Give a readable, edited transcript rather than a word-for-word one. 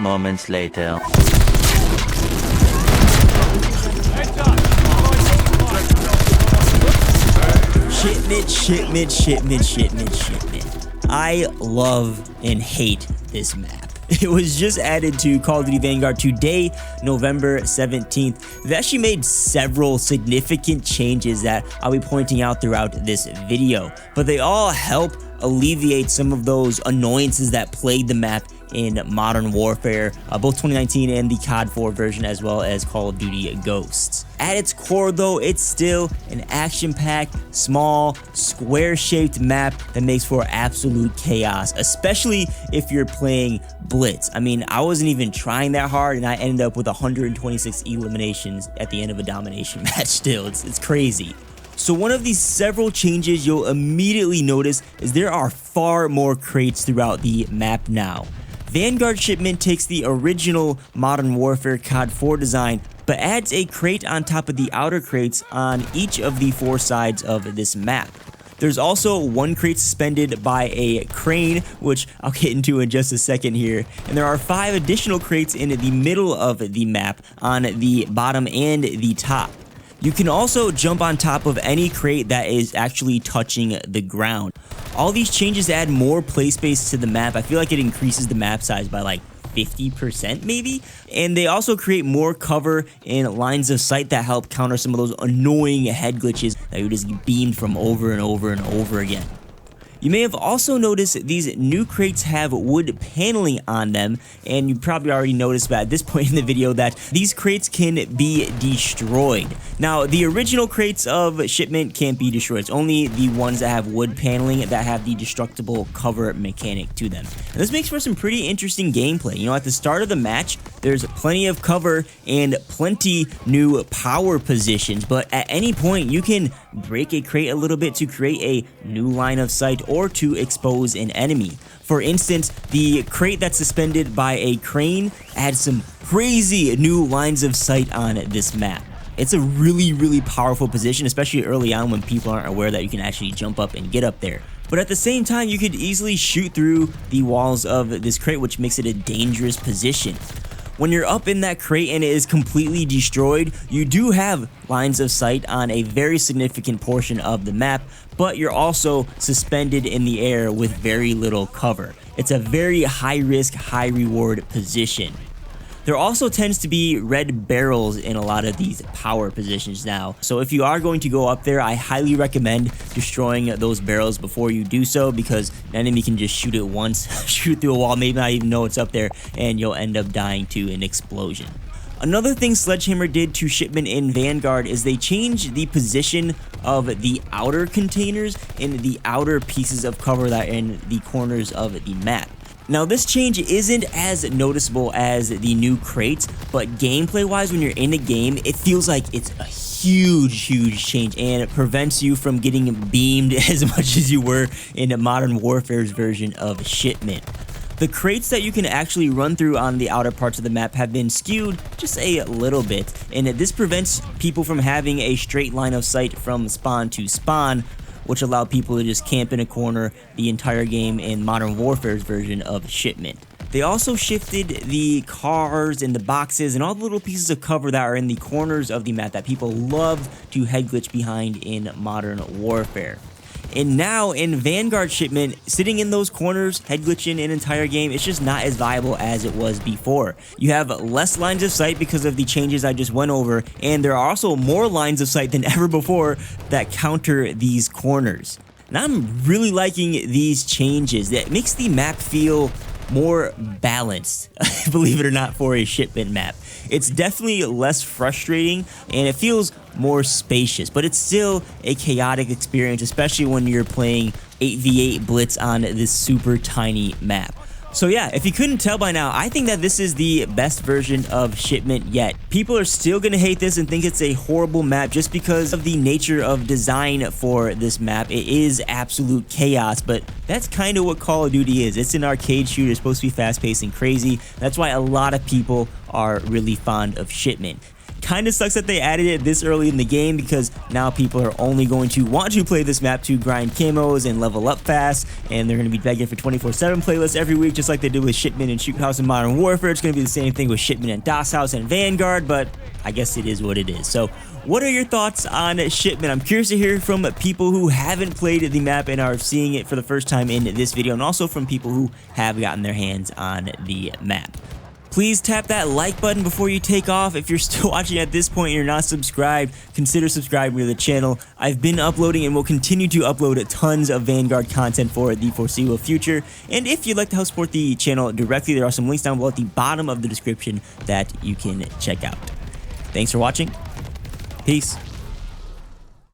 moments later. Shipment. I love and hate this map. It was just added to Call of Duty Vanguard today, November 17th. They've actually made several significant changes that I'll be pointing out throughout this video, but they all help alleviate some of those annoyances that plagued the map in Modern Warfare, both 2019 and the COD 4 version, as well as Call of Duty Ghosts. At its core though, it's still an action-packed, small, square-shaped map that makes for absolute chaos, especially if you're playing Blitz. I mean, I wasn't even trying that hard and I ended up with 126 eliminations at the end of a domination match still. It's crazy. So one of these several changes you'll immediately notice is there are far more crates throughout the map now. Vanguard Shipment takes the original Modern Warfare COD 4 design, but adds a crate on top of the outer crates on each of the 4 sides of this map. There's also one crate suspended by a crane, which I'll get into in just a second here, and there are 5 additional crates in the middle of the map on the bottom and the top. You can also jump on top of any crate that is actually touching the ground. All these changes add more play space to the map. I feel like it increases the map size by like 50% maybe, and they also create more cover and lines of sight that help counter some of those annoying head glitches that you just get beamed from over and over and over again. You may have also noticed these new crates have wood paneling on them, and you probably already noticed at this point in the video that these crates can be destroyed. Now, the original crates of Shipment can't be destroyed. It's only the ones that have wood paneling that have the destructible cover mechanic to them. And this makes for some pretty interesting gameplay. You know, at the start of the match, there's plenty of cover and plenty new power positions, but at any point you can break a crate a little bit to create a new line of sight or to expose an enemy. For instance, the crate that's suspended by a crane adds some crazy new lines of sight on this map. It's a really powerful position, especially early on when people aren't aware that you can actually jump up and get up there. But at the same time, you could easily shoot through the walls of this crate, which makes it a dangerous position. When you're up in that crate and it is completely destroyed, you do have lines of sight on a very significant portion of the map, but you're also suspended in the air with very little cover. It's a very high risk, high reward position. There also tends to be red barrels in a lot of these power positions now. So if you are going to go up there, I highly recommend destroying those barrels before you do so, because an enemy can just shoot it once, shoot through a wall, maybe not even know it's up there, and you'll end up dying to an explosion. Another thing Sledgehammer did to Shipment in Vanguard is they changed the position of the outer containers and the outer pieces of cover that are in the corners of the map. Now, this change isn't as noticeable as the new crates, but gameplay wise, when you're in a game, it feels like it's a huge change, and it prevents you from getting beamed as much as you were in Modern Warfare's version of Shipment. The crates that you can actually run through on the outer parts of the map have been skewed just a little bit, and this prevents people from having a straight line of sight from spawn to spawn, which allow people to just camp in a corner the entire game in Modern Warfare's version of Shipment. They also shifted the cars and the boxes and all the little pieces of cover that are in the corners of the map that people loved to head glitch behind in Modern Warfare. And now in Vanguard Shipment, sitting in those corners, head glitching an entire game, it's just not as viable as it was before. You have less lines of sight because of the changes I just went over, and there are also more lines of sight than ever before that counter these corners. And I'm really liking these changes. That makes the map feel more balanced, believe it or not, for a Shipment map. It's definitely less frustrating and it feels more spacious, but it's still a chaotic experience, especially when you're playing 8v8 Blitz on this super tiny map. So yeah, if you couldn't tell by now, I think that this is the best version of Shipment yet. People are still gonna hate this and think it's a horrible map just because of the nature of design for this map. It is absolute chaos, but that's kind of what Call of Duty is. It's an arcade shooter, it's supposed to be fast-paced and crazy. That's why a lot of people are really fond of Shipment. kind of sucks that they added it this early in the game because now people are only going to want to play this map to grind camos and level up fast, and they're going to be begging for 24/7 playlists every week, just like they did with Shipment and Shoot House in Modern Warfare. It's going to be the same thing with Shipment and DOS House and Vanguard, but I guess it is what it is. So what are your thoughts on Shipment? I'm curious to hear from people who haven't played the map and are seeing it for the first time in this video, and also from people who have gotten their hands on the map. Please tap that like button before you take off. If you're still watching at this point and you're not subscribed, consider subscribing to the channel. I've been uploading and will continue to upload tons of Vanguard content for the foreseeable future. And if you'd like to help support the channel directly, there are some links down below at the bottom of the description that you can check out. Thanks for watching. Peace.